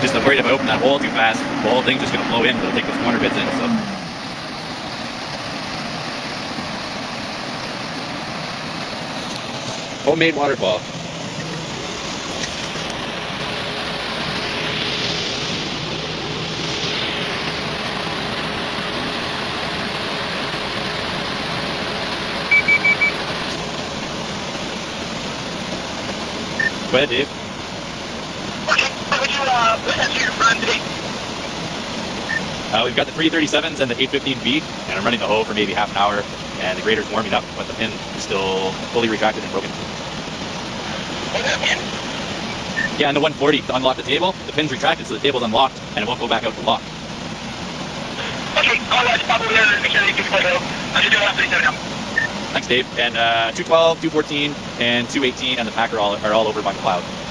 Just I'm worried if I open that hole too fast, the whole thing's just going to blow in, it'll take those corner bits in. So. Homemade waterfall. Go ahead, Dave. Okay, what would you answer your front today? We've got the 337s and the 815B, and I'm running the hoe for maybe half an hour, and the grader's warming up, but the pin is still fully retracted and broken. What's that pin? Yeah, and the 140 to unlock the table, the pin's retracted so the table's unlocked, and it won't go back out to lock. Okay, I'll pop over there and make sure that you can plug it out. I'm just doing 137 now. Thanks, Dave. And 212, 214, and 218, and the packer are all over by McLeod.